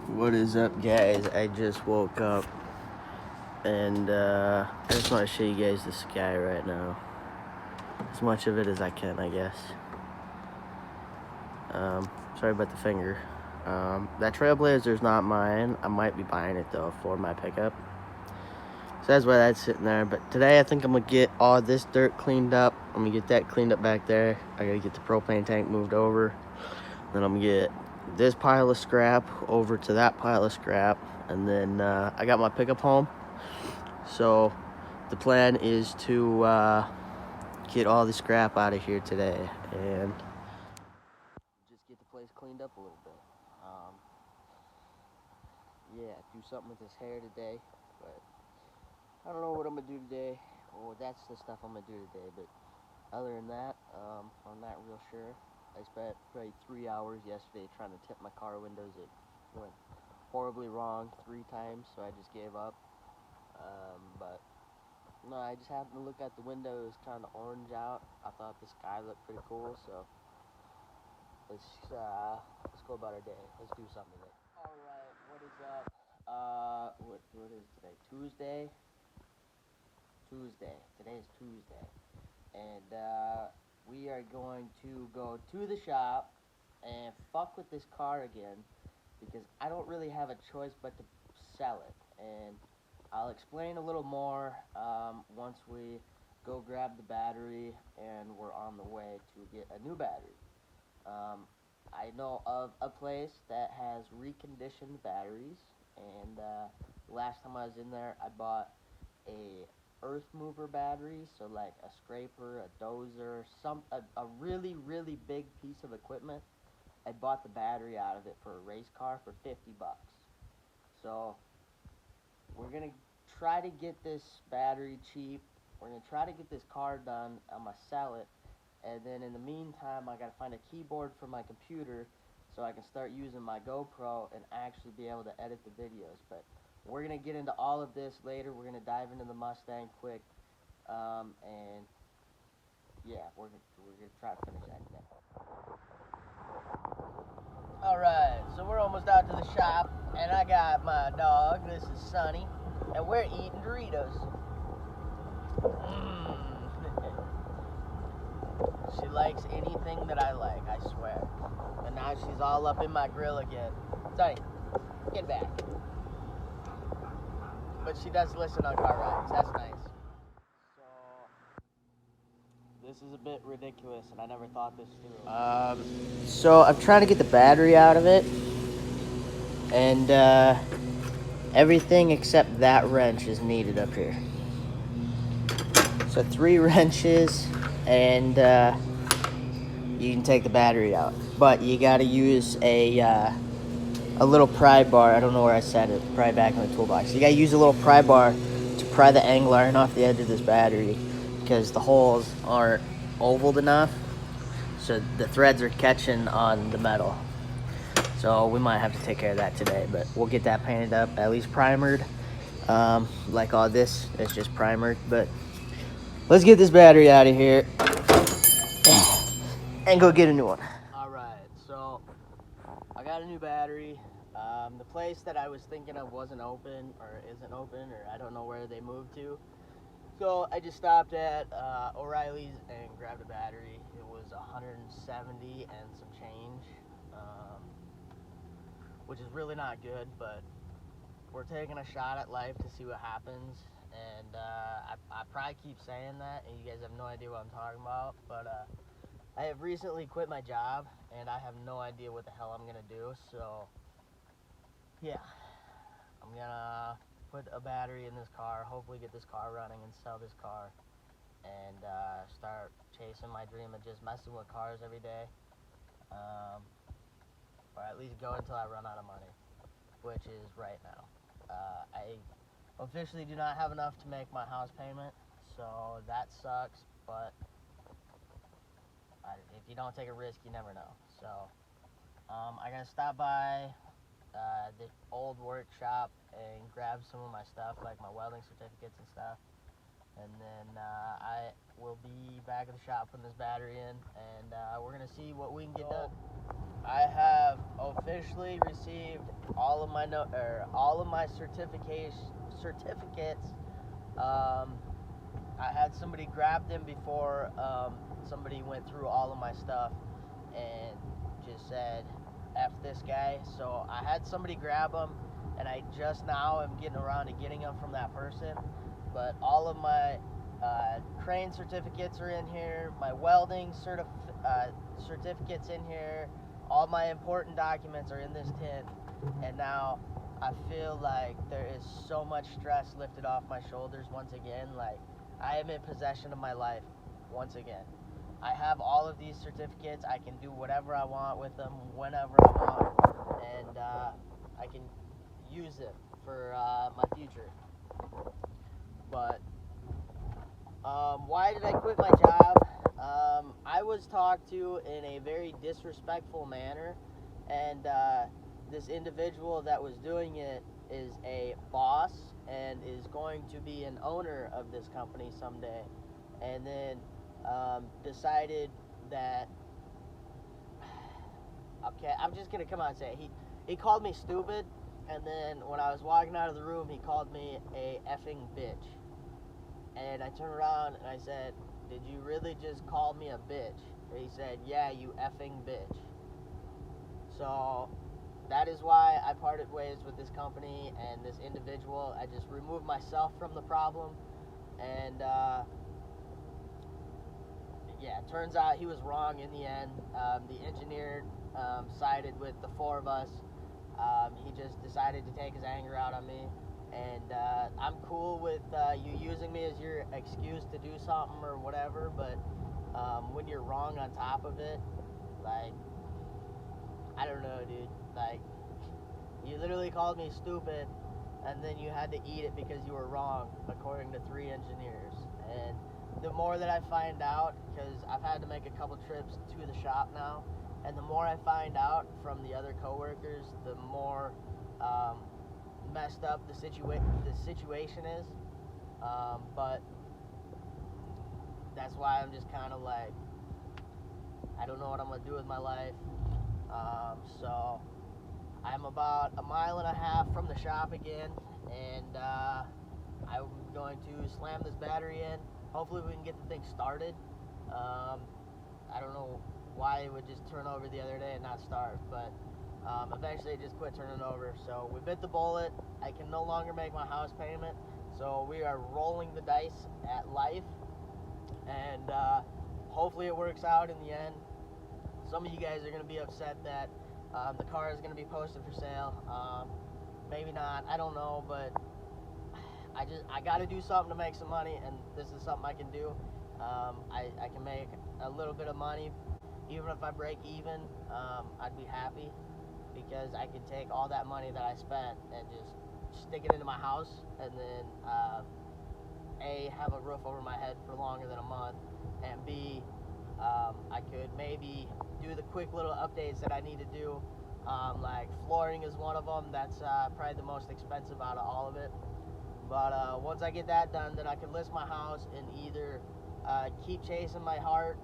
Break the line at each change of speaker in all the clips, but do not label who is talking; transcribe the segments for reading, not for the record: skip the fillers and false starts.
What is up, guys? I just woke up and I just want to show you guys the sky right now. As much of it as I can, I guess. Sorry about the finger. That Trailblazer's not mine. I might be buying it though for my pickup. So that's why that's sitting there. But today I think I'm gonna get all this dirt cleaned up. I'm gonna get that cleaned up back there. I gotta get the propane tank moved over. Then I'm gonna get this pile of scrap over to that pile of scrap. And then I got my pickup home. So the plan is to get all the scrap out of here today and just get the place cleaned up a little bit. Yeah, do something with his hair today, but I don't know what I'm gonna do today. Well, that's the stuff I'm gonna do today, but other than that, I'm not real sure. I spent probably 3 hours yesterday trying to tip my car windows. It went horribly wrong 3 times, so I just gave up. But no, I just happened to look out the window. It was kind of orange out. I thought the sky looked pretty cool, so let's go about our day. Let's do something today. All right, what is up? What is today? Tuesday. Today is Tuesday, and we are going to go to the shop and fuck with this car again because I don't really have a choice but to sell it. And I'll explain a little more once we go grab the battery and we're on the way to get a new battery. Um, I know of a place that has reconditioned batteries, and last time I was in there, I bought a earth mover battery, so like a scraper, a dozer, a really really big piece of equipment. I bought the battery out of it for a race car for $50. So we're gonna try to get this battery cheap. We're gonna try to get this car done. I'm gonna sell it, and then in the meantime, I gotta find a keyboard for my computer so I can start using my GoPro and actually be able to edit the videos. But we're gonna get into all of this later. We're gonna dive into the Mustang quick, and yeah, we're gonna try to finish that today. All right, so we're almost out to the shop, and I got my dog. This is Sunny, and we're eating Doritos. Mm. She likes anything that I like, I swear. And now she's all up in my grill again. Sunny, get back. But she does listen on car rides. That's nice. So this is a bit ridiculous, and I never thought this through. So I'm trying to get the battery out of it, and everything except that wrench is needed up here. So 3 wrenches, and you can take the battery out. But you gotta use a little pry bar. I don't know where I set it. Probably back in the toolbox. You gotta use a little pry bar to pry the angle iron off the edge of this battery because the holes aren't ovaled enough. So the threads are catching on the metal. So we might have to take care of that today, but we'll get that painted up, at least primered. Like all this, it's just primered. But let's get this battery out of here and go get a new one. All right, so I got a new battery. The place that I was thinking of wasn't open, or isn't open, or I don't know where they moved to. So I just stopped at O'Reilly's and grabbed a battery. It was 170 and some change, which is really not good, but we're taking a shot at life to see what happens. And I probably keep saying that, and you guys have no idea what I'm talking about, but I have recently quit my job, and I have no idea what the hell I'm gonna do, so yeah, I'm gonna put a battery in this car, hopefully get this car running and sell this car, and start chasing my dream of just messing with cars every day, or at least go until I run out of money, which is right now. I officially do not have enough to make my house payment, so that sucks, but if you don't take a risk, you never know. So I gotta stop by the old workshop and grab some of my stuff, like my welding certificates and stuff, and then I will be back at the shop putting this battery in, and we're gonna see what we can get done. I have officially received all of my certificates. I had somebody grab them before somebody went through all of my stuff and just said, F this guy. So I had somebody grab them, and I just now am getting around to getting them from that person. But all of my crane certificates are in here, my welding certificates in here, all my important documents are in this tin, and now I feel like there is so much stress lifted off my shoulders once again. Like, I am in possession of my life once again. I have all of these certificates. I can do whatever I want with them whenever I want, and I can use them for my future. But why did I quit my job? I was talked to in a very disrespectful manner, and this individual that was doing it is a boss and is going to be an owner of this company someday, and then decided that, okay, I'm just gonna come out and say it. He called me stupid, and then when I was walking out of the room, he called me a effing bitch. And I turned around and I said, did you really just call me a bitch? And he said, yeah, you effing bitch. So that is why I parted ways with this company and this individual. I just removed myself from the problem, and yeah, it turns out he was wrong in the end. The engineer sided with the four of us. He just decided to take his anger out on me, and I'm cool with you using me as your excuse to do something or whatever, but when you're wrong on top of it, like, I don't know, dude. Like, you literally called me stupid, and then you had to eat it because you were wrong, according to 3 engineers. And the more that I find out, because I've had to make a couple trips to the shop now, and the more I find out from the other coworkers, the more messed up the situation is. But that's why I'm just kind of like, I don't know what I'm gonna do with my life. So I'm about 1.5 miles from the shop again, and I'm going to slam this battery in. Hopefully we can get the thing started. I don't know why it would just turn over the other day and not start, but eventually it just quit turning over. So we bit the bullet. I can no longer make my house payment, so we are rolling the dice at life, and hopefully it works out in the end. Some of you guys are going to be upset that the car is going to be posted for sale. Maybe not, I don't know, but I got to do something to make some money, and this is something I can do. I can make a little bit of money. Even if I break even, I'd be happy, because I can take all that money that I spent and just stick it into my house, and then A, have a roof over my head for longer than a month, and B, I could maybe do the quick little updates that I need to do. Like flooring is one of them. That's probably the most expensive out of all of it. But once I get that done, then I can list my house and either keep chasing my heart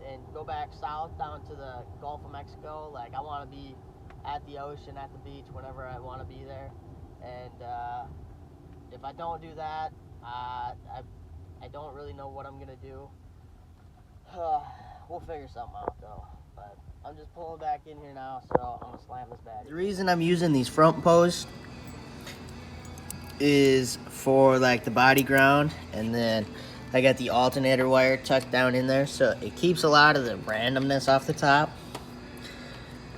and go back south down to the Gulf of Mexico. Like, I want to be at the ocean, at the beach, whenever I want to be there. And if I don't do that, I don't really know what I'm going to do. We'll figure something out, though. But I'm just pulling back in here now, so I'm going to slam this battery. The reason I'm using these front posts is for, like, the body ground, and then I got the alternator wire tucked down in there, so it keeps a lot of the randomness off the top.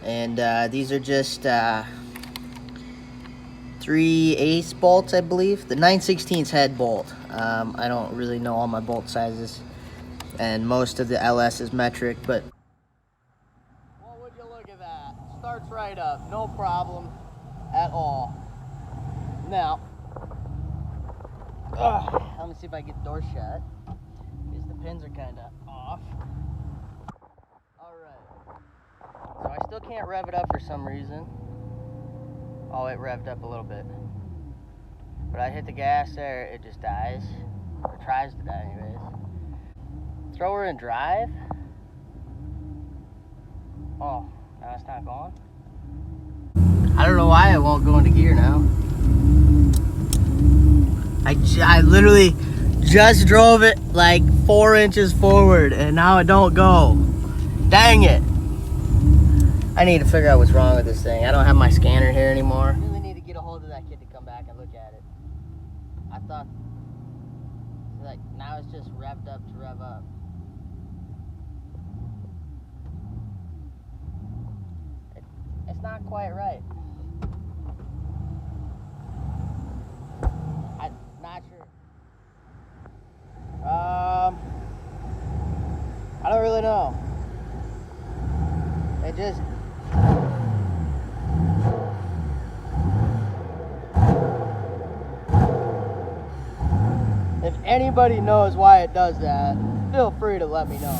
And these are just 3/8 bolts, I believe. The 9/16 head bolt. I don't really know all my bolt sizes, and most of the LS is metric, but well, would you look at that? Starts right up, no problem at all. Now, let me see if I get the door shut, because the pins are kind of off. Alright, so I still can't rev it up for some reason. Oh, it revved up a little bit, but I hit the gas there, it just dies. Or tries to die anyways. Throw her in drive? Oh, now it's not going? I don't know why it won't go into gear now. I literally just drove it like 4 inches forward and now it don't go. Dang it. I need to figure out what's wrong with this thing. I don't have my scanner here anymore. I really need to get a hold of that kid to come back and look at it. I thought, like, now it's just revved up to rev up. It's not quite right. I'm not sure. I don't really know. It just... If anybody knows why it does that, feel free to let me know.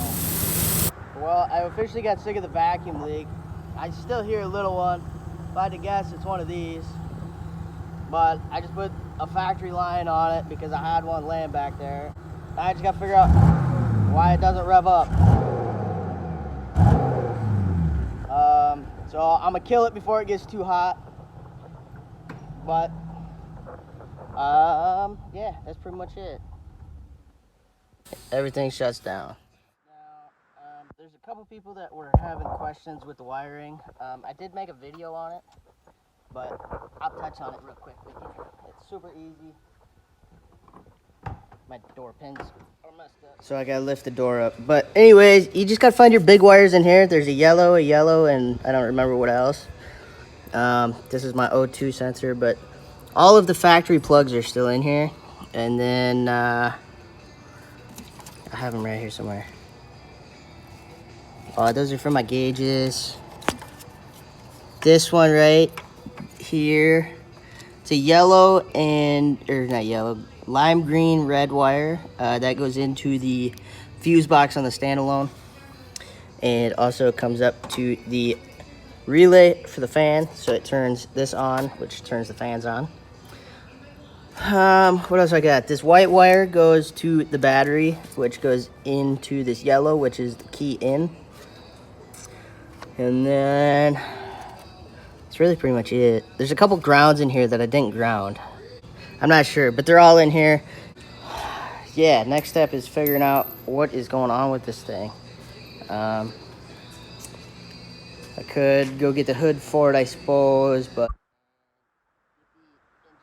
Well, I officially got sick of the vacuum leak. I still hear a little one. If I had to guess, it's one of these. But I just put a factory line on it because I had one laying back there. I just got to figure out why it doesn't rev up. So I'm gonna kill it before it gets too hot. But yeah, that's pretty much it. Everything shuts down. Now, there's a couple people that were having questions with the wiring. I did make a video on it, but I'll touch on it real quick with you. It's super easy. My door pins are messed up, so I gotta lift the door up. But anyways, you just gotta find your big wires in here. There's a yellow, and I don't remember what else. This is my O2 sensor, but all of the factory plugs are still in here. And then I have them right here somewhere. Those are for my gauges. This one right here, it's a yellow or not yellow, lime green red wire that goes into the fuse box on the standalone, and it also comes up to the relay for the fan, so it turns this on, which turns the fans on. What else I got? This white wire goes to the battery, which goes into this yellow, which is the key in. And then that's really pretty much it. There's a couple grounds in here that I didn't ground. I'm not sure, but they're all in here. Yeah, next step is figuring out what is going on with this thing. I could go get the hood for it, I suppose, but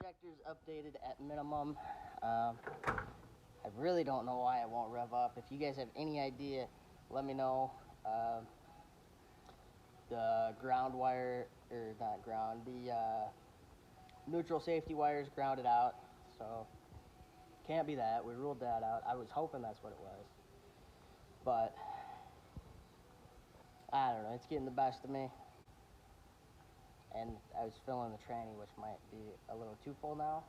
the injector's updated at minimum. I really don't know why it won't rev up. If you guys have any idea, let me know. The ground wire, or not ground, the neutral safety wire is grounded out, so can't be that. We ruled that out. I was hoping that's what it was, but I don't know. It's getting the best of me, and I was filling the tranny, which might be a little too full now.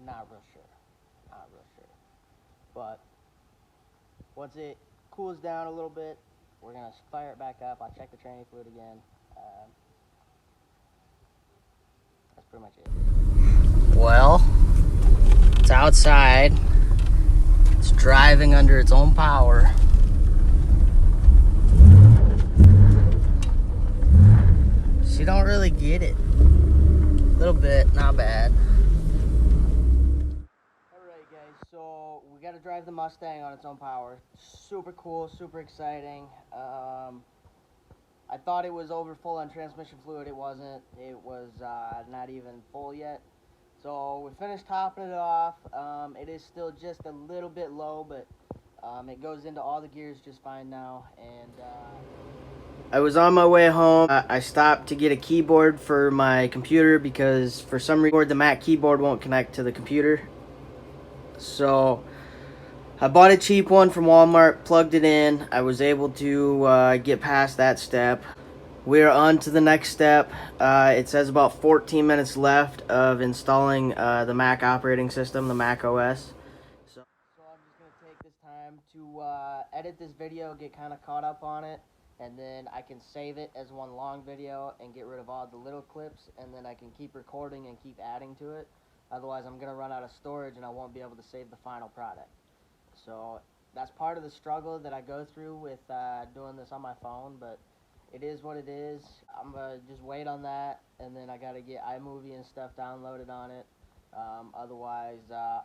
Not real sure. Not real sure. But once it cools down a little bit, we're gonna fire it back up. I'll check the tranny fluid again. That's pretty much it. Well, it's outside. It's driving under its own power. She don't really get it. A little bit, not bad. Alright guys, so we gotta drive the Mustang on its own power. Super cool, super exciting. I thought it was over full on transmission fluid. It wasn't. It was not even full yet. So we finished topping it off. It is still just a little bit low, but it goes into all the gears just fine now. And I was on my way home. I stopped to get a keyboard for my computer because for some reason the Mac keyboard won't connect to the computer. So I bought a cheap one from Walmart, plugged it in. I was able to get past that step. We're on to the next step. It says about 14 minutes left of installing the Mac operating system, the Mac OS. So I'm just going to take this time to edit this video, get kind of caught up on it, and then I can save it as one long video and get rid of all the little clips, and then I can keep recording and keep adding to it. Otherwise, I'm gonna run out of storage and I won't be able to save the final product. So that's part of the struggle that I go through with doing this on my phone, but it is what it is. I'm gonna just wait on that, and then I gotta get iMovie and stuff downloaded on it. Otherwise,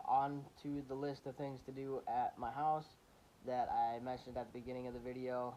on to the list of things to do at my house that I mentioned at the beginning of the video.